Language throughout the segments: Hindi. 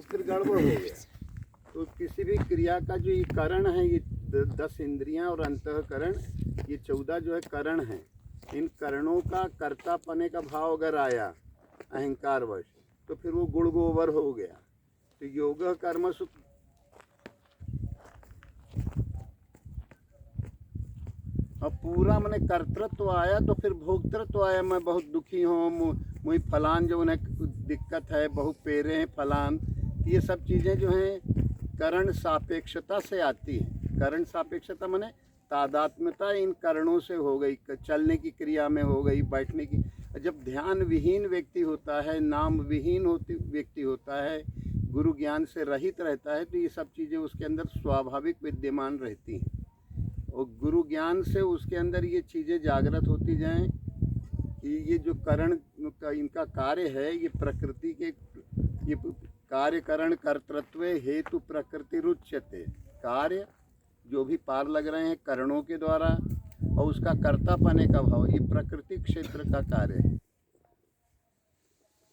वो फिर गड़बड़ हो गया। तो किसी भी क्रिया का जो ये करण है, ये 10 इंद्रियां और अंतःकरण, ये 14 जो है करण हैं। इन करणों का कर्ता पने का भाव अगर आया अहंकार वश, तो फिर वो गुण गोबर हो गया। तो योग कर्म अब पूरा मैंने कर्तृत्व आया तो फिर भोक्तृत्व आया। मैं बहुत दुखी हूँ, मुझे फलान जो उन्हें दिक्कत है, बहुत पेरे हैं फलान, ये सब चीज़ें जो हैं करण सापेक्षता से आती हैं। करण सापेक्षता माने तादात्म्यता इन करणों से हो गई, चलने की क्रिया में हो गई, बैठने की। जब ध्यान विहीन व्यक्ति होता है, नाम विहीन व्यक्ति होता है, गुरु ज्ञान से रहित रहता है, तो ये सब चीज़ें उसके अंदर स्वाभाविक विद्यमान रहती हैं। और गुरु ज्ञान से उसके अंदर ये चीज़ें जागृत होती जाएं कि ये जो करण का इनका कार्य है, ये प्रकृति के, ये कार्य करण कर्तृत्व हेतु प्रकृति रुच्यते। कार्य जो भी पार लग रहे हैं करणों के द्वारा, और उसका कर्ता पने का भाव, ये प्रकृति क्षेत्र का कार्य है।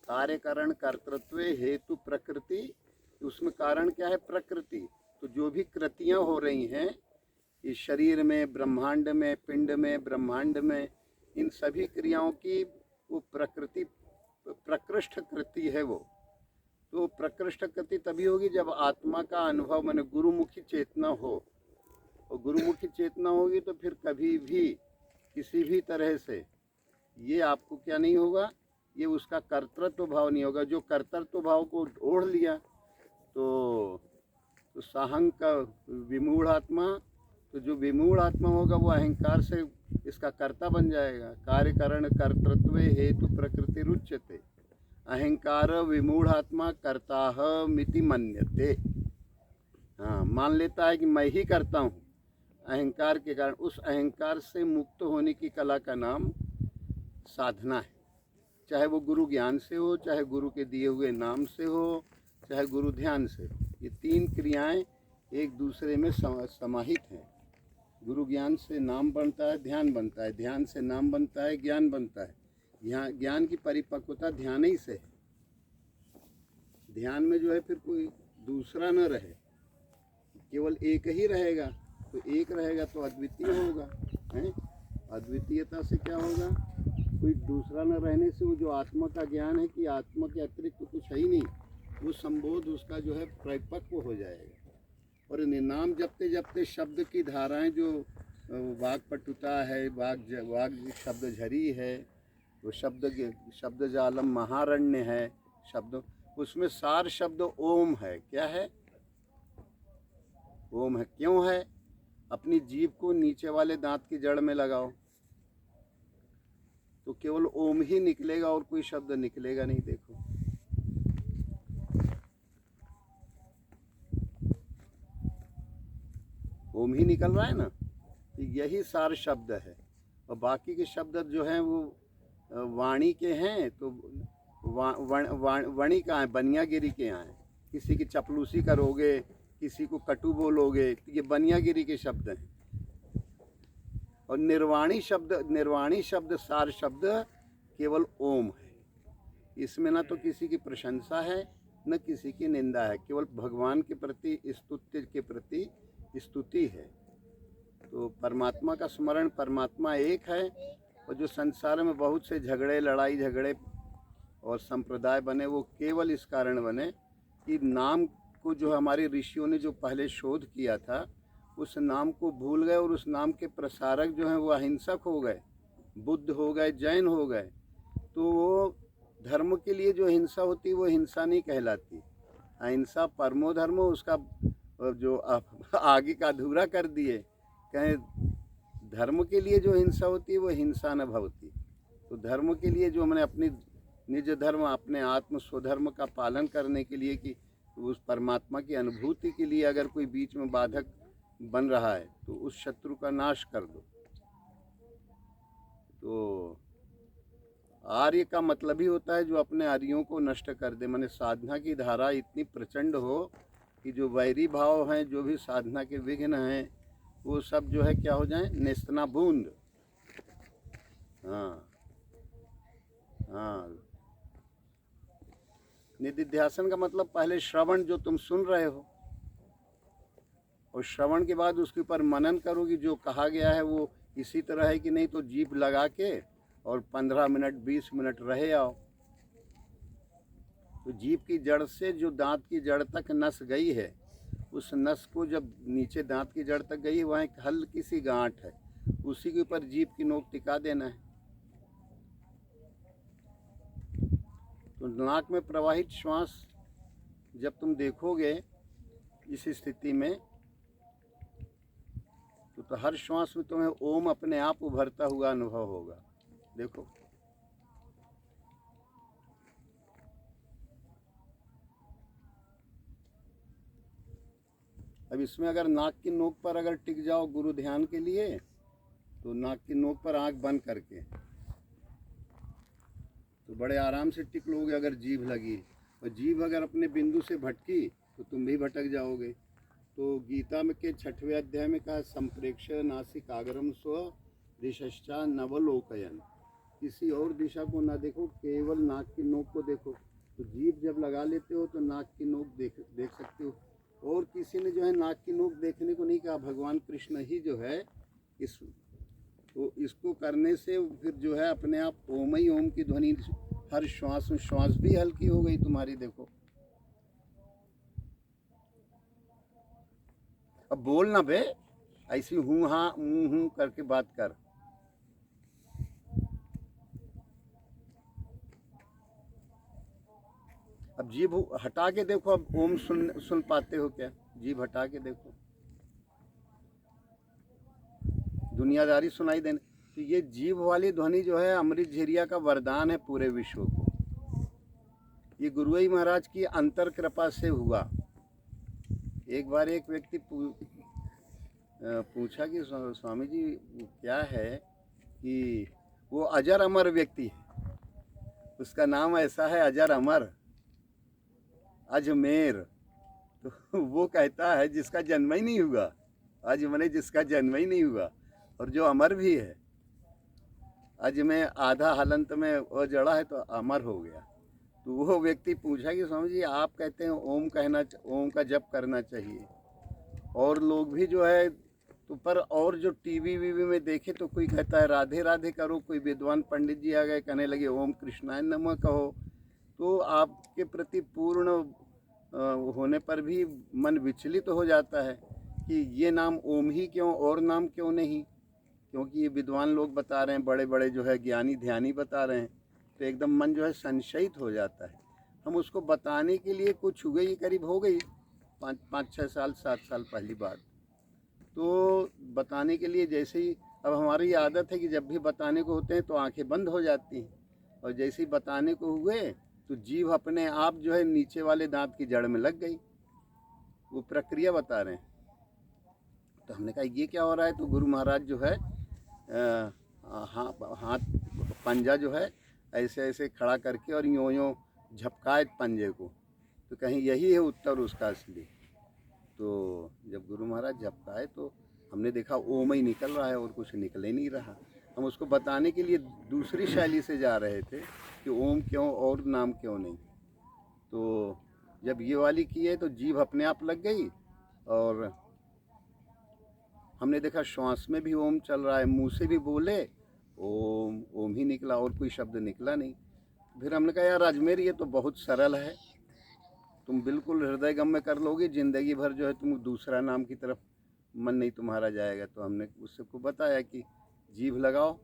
कार्य करण कर्तृत्व हेतु प्रकृति, उसमें कारण क्या है? प्रकृति। तो जो भी कृतियाँ हो रही हैं इस शरीर में, ब्रह्मांड में, पिंड में, ब्रह्मांड में, इन सभी क्रियाओं की वो प्रकृति प्रकृष्ट कृति है। वो तो प्रकृष्ट कृति तभी होगी जब आत्मा का अनुभव, माने गुरुमुखी चेतना हो। और गुरुमुखी चेतना होगी तो फिर कभी भी किसी भी तरह से ये आपको क्या नहीं होगा, ये उसका कर्तृत्व भाव नहीं होगा। जो कर्तृत्व भाव को ओढ़ लिया तो साहंग का विमूढ़ आत्मा, तो जो विमूढ़ आत्मा होगा वो अहंकार से इसका कर्ता बन जाएगा। कार्य करण कर्तृत्व हेतु प्रकृति रुच्यते। अहंकार विमूढ़ आत्मा कर्ता मिति मन्यते। हाँ, मान लेता है कि मैं ही करता हूँ अहंकार के कारण। उस अहंकार से मुक्त होने की कला का नाम साधना है। चाहे वो गुरु ज्ञान से हो, चाहे गुरु के दिए हुए नाम से हो, चाहे गुरु ध्यान से हो। ये तीन क्रियाएं एक दूसरे में समाहित हैं। गुरु ज्ञान से नाम बनता है, ध्यान बनता है, ध्यान से नाम बनता है, ज्ञान बनता है। यहाँ ज्ञान की परिपक्वता ध्यान ही से है। ध्यान में जो है फिर कोई दूसरा न रहे, केवल एक ही रहेगा। तो एक रहेगा तो अद्वितीय होगा, हैं? अद्वितीयता से क्या होगा? कोई दूसरा न रहने से वो जो आत्मा का ज्ञान है कि आत्मा के अतिरिक्त तो कुछ है ही नहीं, वो संबोध उसका जो है परिपक्व हो जाएगा। और नाम जपते जपते शब्द की धाराएं, जो वाग पटुता है, वाग शब्द झरी है, वो शब्द जालम महारण्य है शब्द, उसमें सार शब्द ओम है। क्या है? ओम है। क्यों है? अपनी जीभ को नीचे वाले दांत की जड़ में लगाओ तो केवल ओम ही निकलेगा और कोई शब्द निकलेगा नहीं। देखो, ओम ही निकल रहा है ना, तो यही सार शब्द है। और बाकी के शब्द जो हैं वो वाणी के हैं। तो वाणी कहाँ है? बनियागिरी के यहाँ है। किसी की चपलूसी करोगे, किसी को कटु बोलोगे, तो ये बनियागिरी के शब्द हैं। और निर्वाणी शब्द सार शब्द केवल ओम है। इसमें ना तो किसी की प्रशंसा है, न किसी की निंदा है, केवल भगवान के प्रति स्तुति के प्रति स्तुति है। तो परमात्मा का स्मरण, परमात्मा एक है। और जो संसार में बहुत से झगड़े, लड़ाई झगड़े और संप्रदाय बने, वो केवल इस कारण बने कि नाम को जो हमारे ऋषियों ने जो पहले शोध किया था, उस नाम को भूल गए। और उस नाम के प्रसारक जो हैं वो अहिंसक हो गए, बुद्ध हो गए, जैन हो गए। तो वो धर्म के लिए जो हिंसा होती वो हिंसा नहीं कहलाती। अहिंसा परमो धर्मो, उसका जो आगे का अधूरा कर दिए। कहें धर्म के लिए जो हिंसा होती है वो हिंसा न भवती। तो धर्म के लिए जो हमने अपनी निज धर्म, अपने आत्म स्वधर्म का पालन करने के लिए, कि उस परमात्मा की अनुभूति के लिए अगर कोई बीच में बाधक बन रहा है तो उस शत्रु का नाश कर दो। तो आर्य का मतलब ही होता है जो अपने आर्यों को नष्ट कर दे। माने साधना की धारा इतनी प्रचंड हो कि जो वैरी भाव हैं, जो भी साधना के विघ्न हैं, वो सब जो है क्या हो जाए? नेस्तनाबूंद। हाँ हाँ, निधिध्यासन का मतलब पहले श्रवण, जो तुम सुन रहे हो, और श्रवण के बाद उसके ऊपर मनन करो कि जो कहा गया है वो इसी तरह है कि नहीं। तो जीभ लगा के और 15 मिनट 20 मिनट रहे आओ। तो जीभ की जड़ से जो दांत की जड़ तक नस गई है, उस नस को जब नीचे दांत की जड़ तक गई, वहाँ एक हल्की सी गांठ है, उसी के ऊपर जीभ की नोक टिका देना है। तो नाक में प्रवाहित श्वास जब तुम देखोगे इस स्थिति में, तो हर श्वास में तुम्हें ओम अपने आप उभरता हुआ अनुभव होगा। देखो, अब इसमें अगर नाक की नोक पर अगर टिक जाओ गुरु ध्यान के लिए, तो नाक की नोक पर आंख बंद करके तो बड़े आराम से टिक लोगे। अगर जीभ लगी और जीभ अगर अपने बिंदु से भटकी तो तुम भी भटक जाओगे। तो गीता में के 6वें अध्याय में कहा, संप्रेक्ष नासिकाग्रम स्व दिशश्चा नवलोकयन, किसी और दिशा को ना देखो, केवल नाक की नोक को देखो। तो जीभ जब लगा लेते हो तो नाक की नोक देख सकते हो। और किसी ने जो है नाक की नोक देखने को नहीं कहा, भगवान कृष्ण ही जो है तो इसको करने से फिर जो है अपने आप ओम ही ओम की ध्वनि हर श्वास में, श्वास भी हल्की हो गई तुम्हारी। देखो, अब बोल ना बे, ऐसी हूँ हाँ हूँ करके बात कर। अब जीभ हटा के देखो, अब ओम सुन पाते हो क्या? जीभ हटा के देखो, दुनियादारी सुनाई देने। तो ये जीभ वाली ध्वनि जो है अमृत झिरिया का वरदान है पूरे विश्व को। ये गुरुई महाराज की अंतर कृपा से हुआ। एक बार एक व्यक्ति पूछा कि स्वामी जी क्या है कि वो अजर अमर व्यक्ति है, उसका नाम ऐसा है अजर अमर, अजमेर। तो वो कहता है जिसका जन्म ही नहीं हुआ, अज मने जिसका जन्म ही नहीं हुआ, और जो अमर भी है। अज में आधा हलंत में वो जड़ा है तो अमर हो गया। तो वो व्यक्ति पूछा कि स्वामी जी आप कहते हैं ओम का जप करना चाहिए, और लोग भी जो है तो पर, और जो टीवी वीवी में देखे तो कोई कहता है राधे राधे करो, कोई विद्वान पंडित जी आ गए कहने लगे ओम कृष्णाय नमः कहो। तो आपके प्रति पूर्ण होने पर भी मन विचलित तो हो जाता है कि ये नाम ओम ही क्यों, और नाम क्यों नहीं? क्योंकि ये विद्वान लोग बता रहे हैं, बड़े बड़े जो है ज्ञानी ध्यानी बता रहे हैं, तो एकदम मन जो है संशयित हो जाता है। हम उसको बताने के लिए कुछ हुए ही करीब हो गई 5-6 साल 7 साल पहली बात। तो बताने के लिए जैसे ही, अब हमारी आदत है कि जब भी बताने को होते हैं तो आंखें बंद हो जाती हैं, और जैसे ही बताने को हुए तो जीभ अपने आप जो है नीचे वाले दांत की जड़ में लग गई। वो प्रक्रिया बता रहे हैं। तो हमने कहा ये क्या हो रहा है? तो गुरु महाराज जो है हाथ पंजा जो है ऐसे ऐसे खड़ा करके और यूँ झपकाए पंजे को, तो कहीं यही है उत्तर उसका असली। तो जब गुरु महाराज झपकाए तो हमने देखा ओम ही निकल रहा है और कुछ निकल ही नहीं रहा। हम उसको बताने के लिए दूसरी शैली से जा रहे थे कि ओम क्यों और नाम क्यों नहीं। तो जब ये वाली की है तो जीभ अपने आप लग गई, और हमने देखा श्वास में भी ओम चल रहा है, मुंह से भी बोले ओम, ओम ही निकला और कोई शब्द निकला नहीं। फिर हमने कहा यार अजमेर ये तो बहुत सरल है, तुम बिल्कुल हृदय गम में कर लोगे, ज़िंदगी भर जो है तुम दूसरा नाम की तरफ मन नहीं तुम्हारा जाएगा। तो हमने उसको बताया कि जीभ लगाओ,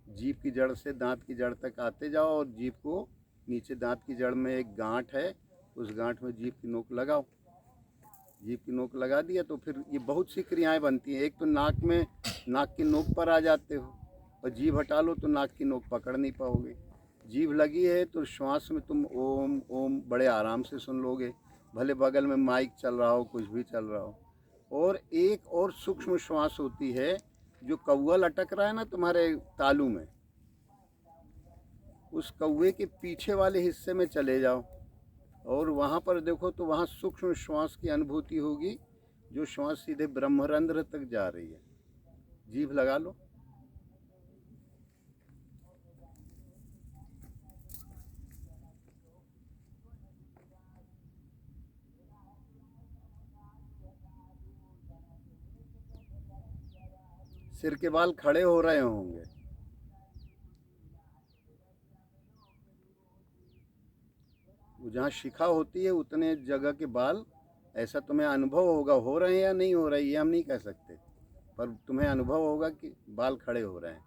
जीभ की जड़ से दांत की जड़ तक आते जाओ, और जीभ को नीचे दांत की जड़ में एक गांठ है, उस गांठ में जीभ की नोक लगाओ। जीभ की नोक लगा दिया तो फिर ये बहुत सी क्रियाएं बनती हैं। एक तो नाक की नोक पर आ जाते हो, और जीभ हटा लो तो नाक की नोक पकड़ नहीं पाओगे। जीभ लगी है तो श्वास में तुम ओम ओम बड़े आराम से सुन लोगे, भले बगल में माइक चल रहा हो, कुछ भी चल रहा हो। और एक और सूक्ष्म श्वास होती है, जो कौवा लटक रहा है ना तुम्हारे तालू में, उस कौवे के पीछे वाले हिस्से में चले जाओ, और वहाँ पर देखो तो वहाँ सूक्ष्म श्वास की अनुभूति होगी, जो श्वास सीधे ब्रह्मरंध्र तक जा रही है। जीभ लगा लो। सिर के बाल खड़े हो रहे होंगे। वो जहाँ शिखा होती है उतने जगह के बाल, ऐसा तुम्हें अनुभव होगा, हो रहे हैं या नहीं हो रहे ये हम नहीं कह सकते, पर तुम्हें अनुभव होगा कि बाल खड़े हो रहे हैं।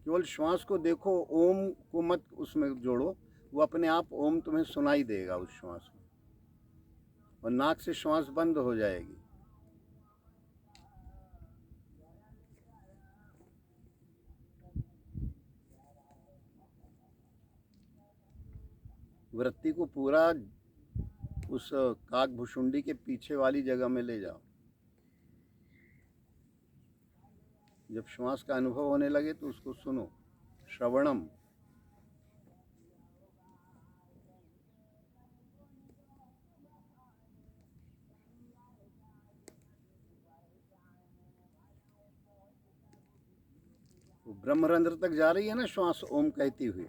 केवल श्वास को देखो, ओम को मत उसमें जोड़ो, वो अपने आप ओम तुम्हें सुनाई देगा उस श्वास में, और नाक से श्वास बंद हो जाएगी। वृत्ति को पूरा उस काक भुषुंडी के पीछे वाली जगह में ले जाओ। जब श्वास का अनुभव होने लगे तो उसको सुनो, श्रवणम। वो ब्रह्मरंध्र तक जा रही है ना श्वास ओम कहती हुई,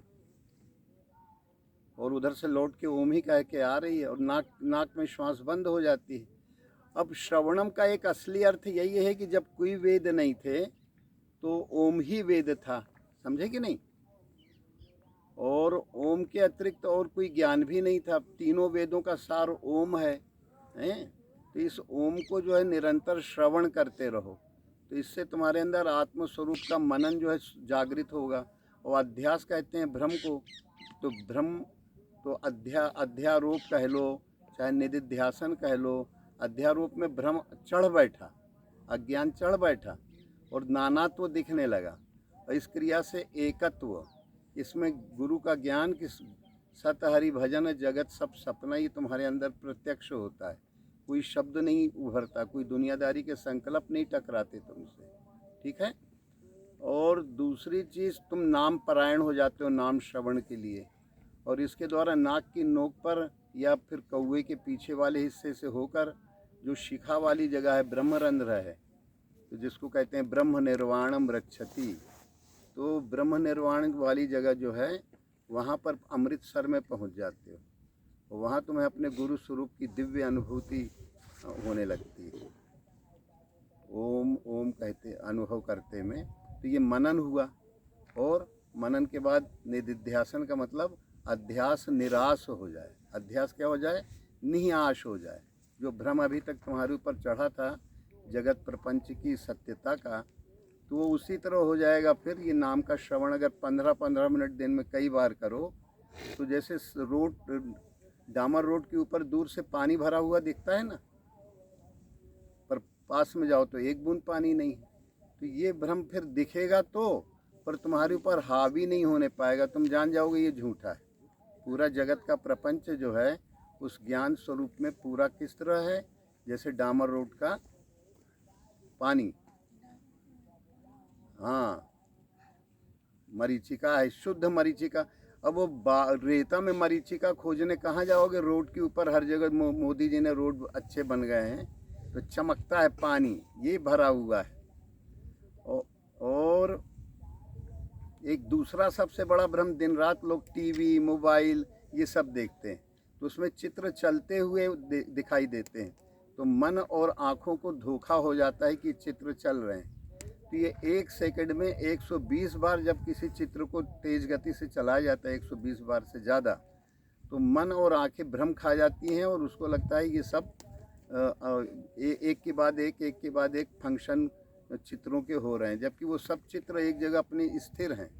और उधर से लौट के ओम ही कह के आ रही है, और नाक में श्वास बंद हो जाती है। अब श्रवणम का एक असली अर्थ यही है कि जब कोई वेद नहीं थे तो ओम ही वेद था, समझे कि नहीं? और ओम के अतिरिक्त और कोई ज्ञान भी नहीं था, तीनों वेदों का सार ओम है, हैं? तो इस ओम को जो है निरंतर श्रवण करते रहो, तो इससे तुम्हारे अंदर आत्मस्वरूप का मनन जो है जागृत होगा। और अध्यास कहते हैं भ्रम को, तो भ्रम तो अध्यारोप कह लो, चाहे निधिध्यासन कह लो, अध्यारोप में भ्रम चढ़ बैठा, अज्ञान चढ़ बैठा और नानात्व दिखने लगा, और इस क्रिया से एकत्व, इसमें गुरु का ज्ञान कि सत हरि भजन जगत सब सपना ही तुम्हारे अंदर प्रत्यक्ष होता है, कोई शब्द नहीं उभरता, कोई दुनियादारी के संकल्प नहीं टकराते तुमसे, ठीक है? और दूसरी चीज़, तुम नाम परायण हो जाते हो नाम श्रवण के लिए, और इसके द्वारा नाक की नोक पर या फिर कौवे के पीछे वाले हिस्से से होकर जो शिखा वाली जगह है ब्रह्मरंध्र है, तो जिसको कहते हैं ब्रह्म निर्वाणम रक्षति, तो ब्रह्म निर्वाण वाली जगह जो है वहाँ पर अमृतसर में पहुँच जाते हो, और वहाँ तुम्हें अपने गुरु स्वरूप की दिव्य अनुभूति होने लगती है ओम ओम कहते अनुभव करते में। तो ये मनन हुआ, और मनन के बाद निधिध्यासन का मतलब अध्यास निराश हो जाए। अध्यास क्या हो जाए? निराश हो जाए। जो भ्रम अभी तक तुम्हारे ऊपर चढ़ा था जगत प्रपंच की सत्यता का, तो वो उसी तरह हो जाएगा। फिर ये नाम का श्रवण अगर 15-15 मिनट दिन में कई बार करो, तो जैसे रोड, डामर रोड के ऊपर दूर से पानी भरा हुआ दिखता है ना, पर पास में जाओ तो एक बूंद पानी नहीं, तो ये भ्रम फिर दिखेगा तो, पर तुम्हारे ऊपर हावी नहीं होने पाएगा, तुम जान जाओगे ये झूठा है। पूरा जगत का प्रपंच जो है उस ज्ञान स्वरूप में पूरा किस तरह है, जैसे डामर रोड का पानी, हाँ मरीचिका है, शुद्ध मरीचिका। अब वो रेता में मरीचिका खोजने कहाँ जाओगे? रोड के ऊपर हर जगह मोदी जी ने रोड अच्छे बन गए हैं, तो चमकता है पानी, ये भरा हुआ है। और एक दूसरा सबसे बड़ा भ्रम, दिन रात लोग टीवी मोबाइल ये सब देखते हैं, तो उसमें चित्र चलते हुए दिखाई देते हैं, तो मन और आँखों को धोखा हो जाता है कि चित्र चल रहे हैं। तो ये 1 सेकंड में 120 बार जब किसी चित्र को तेज़ गति से चलाया जाता है, 120 बार से ज़्यादा, तो मन और आंखें भ्रम खा जाती हैं, और उसको लगता है ये सब एक के बाद एक फंक्शन चित्रों के हो रहे हैं, जबकि वो सब चित्र एक जगह अपने स्थिर हैं।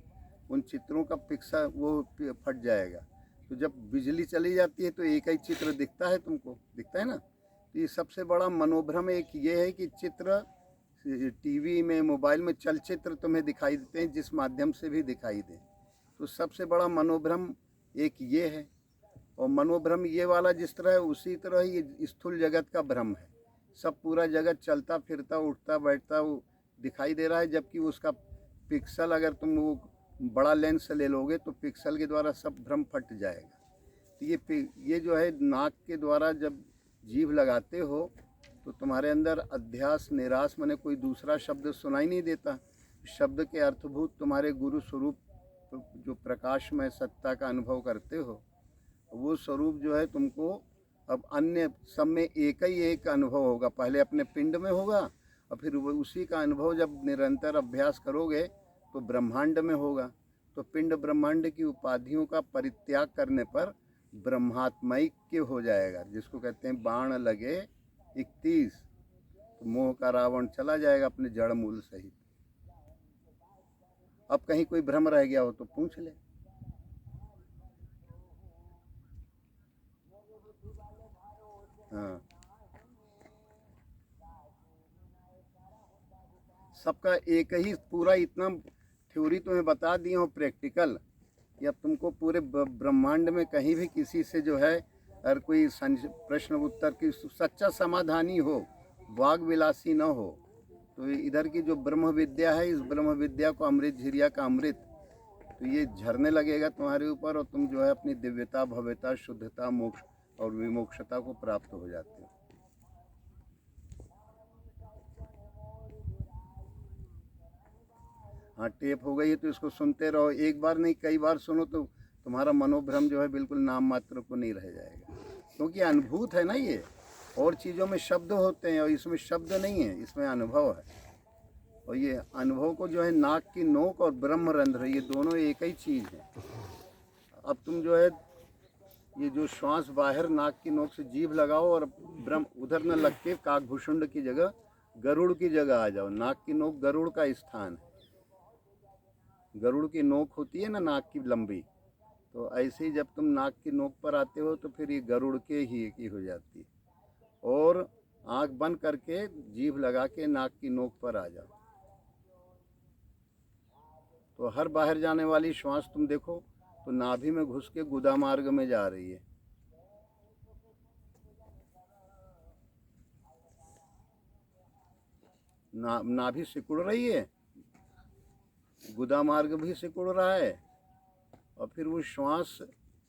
उन चित्रों का पिक्सल वो फट जाएगा। तो जब बिजली चली जाती है तो एक ही चित्र दिखता है, तुमको दिखता है ना। तो ये सबसे बड़ा मनोभ्रम एक ये है कि चित्र टीवी में मोबाइल में चलचित्र तुम्हें दिखाई देते हैं, जिस माध्यम से भी दिखाई दें, तो सबसे बड़ा मनोभ्रम एक ये है। और मनोभ्रम ये वाला जिस तरह है, उसी तरह ये स्थूल जगत का भ्रम है। सब पूरा जगत चलता फिरता उठता बैठता वो दिखाई दे रहा है, जबकि उसका पिक्सल अगर तुम वो बड़ा लेंस ले लोगे तो पिक्सल के द्वारा सब भ्रम फट जाएगा। तो ये जो है नाक के द्वारा जब जीभ लगाते हो तो तुम्हारे अंदर अध्यास निराश माने कोई दूसरा शब्द सुनाई नहीं देता। शब्द के अर्थभूत तुम्हारे गुरु स्वरूप जो प्रकाश में सत्ता का अनुभव करते हो, वो स्वरूप जो है तुमको अब अन्य सब में एक ही एक अनुभव होगा। पहले अपने पिंड में होगा, और फिर उसी का अनुभव जब निरंतर अभ्यास करोगे तो ब्रह्मांड में होगा। तो पिंड ब्रह्मांड की उपाधियों का परित्याग करने पर ब्रह्मात्मैक्य हो जाएगा, जिसको कहते हैं बाण लगे 31, तो मोह का रावण चला जाएगा अपने जड़ मूल सहित। अब कहीं कोई भ्रम रह गया हो तो पूछ ले। हाँ, सबका एक ही पूरा इतना थ्योरी तुम्हें बता दी हो प्रैक्टिकल, कि अब तुमको पूरे ब्रह्मांड में कहीं भी किसी से जो है अगर कोई प्रश्न उत्तर की सच्चा समाधानी हो, वाग विलासी न हो, तो इधर की जो ब्रह्म विद्या है, इस ब्रह्म विद्या को अमृत झिरिया का अमृत, तो ये झरने लगेगा तुम्हारे ऊपर और तुम जो है अपनी दिव्यता, भव्यता, शुद्धता, मोक्ष और विमोक्षता को प्राप्त हो जाते हो। हाँ, टेप हो गई है तो इसको सुनते रहो, एक बार नहीं कई बार सुनो तो तुम्हारा मनोभ्रम जो है बिल्कुल नाम मात्र को नहीं रह जाएगा, क्योंकि अनुभूत है ना ये। और चीज़ों में शब्द होते हैं और इसमें शब्द नहीं है, इसमें अनुभव है। और ये अनुभव को जो है नाक की नोक और ब्रह्मरंध्र, ये दोनों एक ही चीज़ है। अब तुम जो है ये जो श्वास बाहर नाक की नोक से जीभ लगाओ और ब्रह्म उधर न लग के काकभुषुंड की जगह गरुड़ की जगह आ जाओ। नाक की नोक गरुड़ का स्थान है, गरुड़ की नोक होती है ना नाक की लंबी, तो ऐसे ही जब तुम नाक की नोक पर आते हो तो फिर ये गरुड़ के ही की हो जाती है। और आंख बंद करके जीभ लगा के नाक की नोक पर आ जाओ, तो हर बाहर जाने वाली श्वास तुम देखो तो नाभि में घुस के गुदा मार्ग में जा रही है। नाभि सिकुड़ रही है, गुदा मार्ग भी सिकुड़ रहा है, और फिर वो श्वास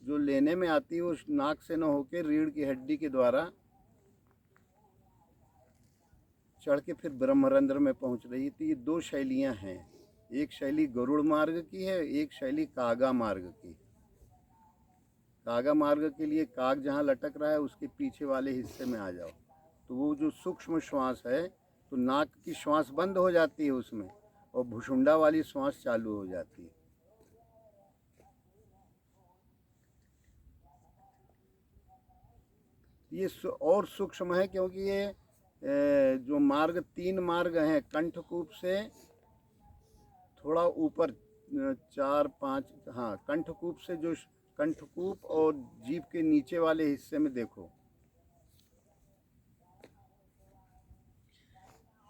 जो लेने में आती है वो नाक से न होके रीढ़ की हड्डी के द्वारा चढ़ के फिर ब्रह्मरंध्र में पहुंच रही है। तो ये दो शैलियां हैं, एक शैली गरुड़ मार्ग की है, एक शैली कागा मार्ग की। कागा मार्ग के लिए काग जहाँ लटक रहा है उसके पीछे वाले हिस्से में आ जाओ, तो वो जो सूक्ष्म श्वास है, तो नाक की श्वास बंद हो जाती है उसमें और भुषुंडा वाली श्वास चालू हो जाती है। ये और सूक्ष्म है, क्योंकि ये जो मार्ग 3 मार्ग हैं, कंठकूप से थोड़ा ऊपर 4-5, हाँ कंठकूप से जो कंठकूप और जीभ के नीचे वाले हिस्से में देखो,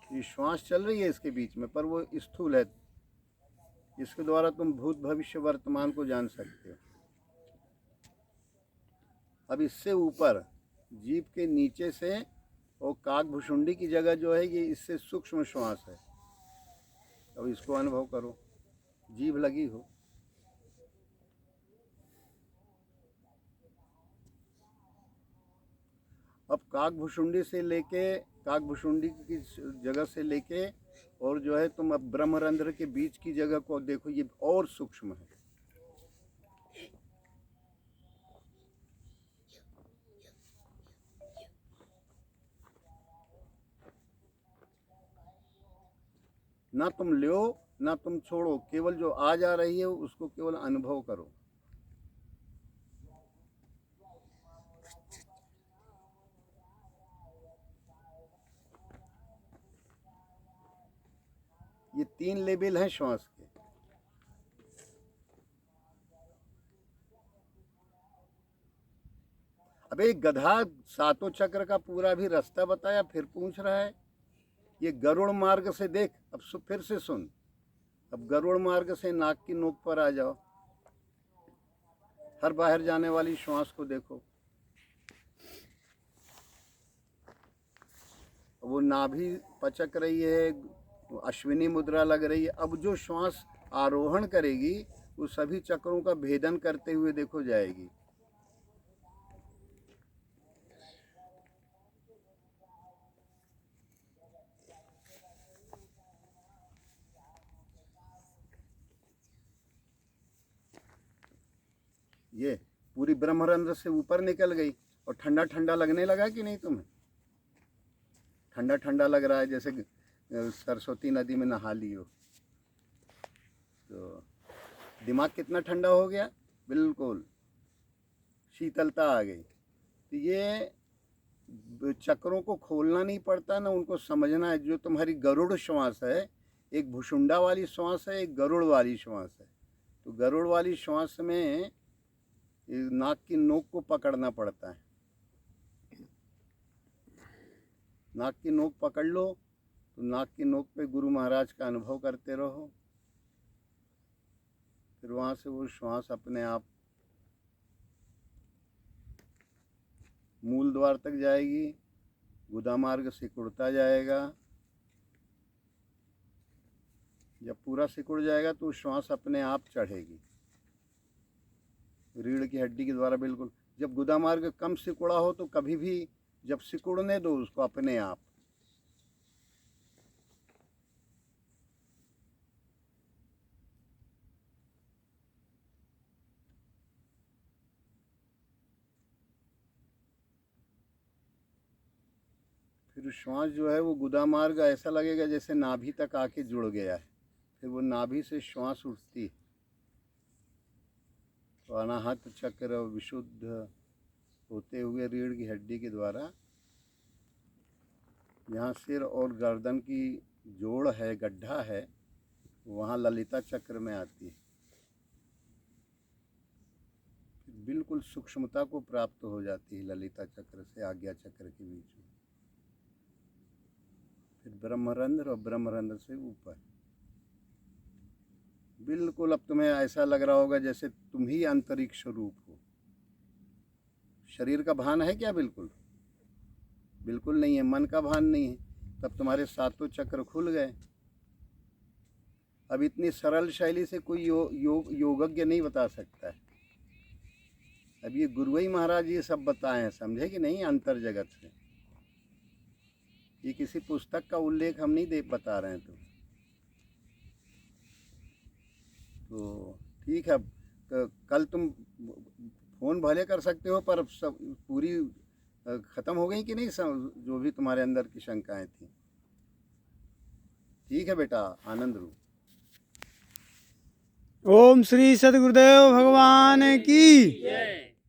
ये श्वास चल रही है इसके बीच में, पर वो स्थूल है, इसके द्वारा तुम भूत भविष्य वर्तमान को जान सकते हो। अब इससे ऊपर जीभ के नीचे से और काकभुषुंडी की जगह जो है ये इससे सूक्ष्म श्वास है। अब इसको अनुभव करो, जीभ लगी हो। अब काकभुषुंडी से लेके, काकभुषुंडी की जगह से लेके और जो है तुम अब ब्रह्मरंध्र के बीच की जगह को देखो, ये और सूक्ष्म है। ना तुम लो ना तुम छोड़ो, केवल जो आ जा रही है उसको केवल अनुभव करो। ये 3 लेवल हैं श्वास के। अब एक गधा 7 चक्र का पूरा भी रास्ता बताया, फिर पूछ रहा है ये गरुड़ मार्ग से देख। अब फिर से सुन, अब गरुड़ मार्ग से नाक की नोक पर आ जाओ, हर बाहर जाने वाली श्वास को देखो, वो नाभि पचक रही है, अश्विनी मुद्रा लग रही है। अब जो श्वास आरोहण करेगी वो सभी चक्रों का भेदन करते हुए देखो जाएगी। ये पूरी ब्रह्मरंध्र से ऊपर निकल गई और ठंडा ठंडा लगने लगा कि नहीं तुम्हें? ठंडा ठंडा लग रहा है, जैसे सरस्वती नदी में नहा लियो तो दिमाग कितना ठंडा हो गया, बिल्कुल शीतलता आ गई। तो ये चक्रों को खोलना नहीं पड़ता ना, उनको समझना है। जो तुम्हारी गरुड़ श्वास है, एक भुषुंडा वाली श्वास है, एक गरुड़ वाली श्वास है। तो गरुड़ वाली श्वास में नाक की नोक को पकड़ना पड़ता है। नाक की नोक पकड़ लो तो नाक की नोक पे गुरु महाराज का अनुभव करते रहो। फिर वहाँ से वो श्वास अपने आप मूल द्वार तक जाएगी, गुदा मार्ग सिकुड़ता जाएगा। जब पूरा सिकुड़ जाएगा तो श्वास अपने आप चढ़ेगी रीढ़ की हड्डी के द्वारा। बिल्कुल जब गुदा मार्ग कम सिकुड़ा हो तो कभी भी जब सिकुड़ने दो उसको अपने आप। फिर श्वास जो है वो गुदा मार्ग ऐसा लगेगा जैसे नाभि तक आके जुड़ गया है। फिर वो नाभि से श्वास उठती है तो अनाहत चक्र विशुद्ध होते हुए रीढ़ की हड्डी के द्वारा जहाँ सिर और गर्दन की जोड़ है, गड्ढा है, वहाँ ललिता चक्र में आती है। बिल्कुल सूक्ष्मता को प्राप्त हो जाती है ललिता चक्र से आज्ञा चक्र के बीच में। फिर ब्रह्मरंध्र और ब्रह्मरंध्र से ऊपर बिल्कुल अब तुम्हें ऐसा लग रहा होगा जैसे तुम ही अंतरिक्ष रूप हो। शरीर का भान है क्या? बिल्कुल बिल्कुल नहीं है। मन का भान नहीं है। तब तुम्हारे सातों चक्र खुल गए। अब इतनी सरल शैली से कोई योगज्ञ नहीं बता सकता है। अब ये गुरुई महाराज ये सब बताए हैं, समझे कि नहीं, अंतर जगत से। ये किसी पुस्तक का उल्लेख हम नहीं दे बता रहे हैं। तो ठीक है, कल तुम फ़ोन भले कर सकते हो पर सब पूरी ख़त्म हो गई कि नहीं, सब जो भी तुम्हारे अंदर की शंकाएं थी। ठीक है बेटा, आनंद लो। ओम श्री सद्गुरुदेव भगवान की जय।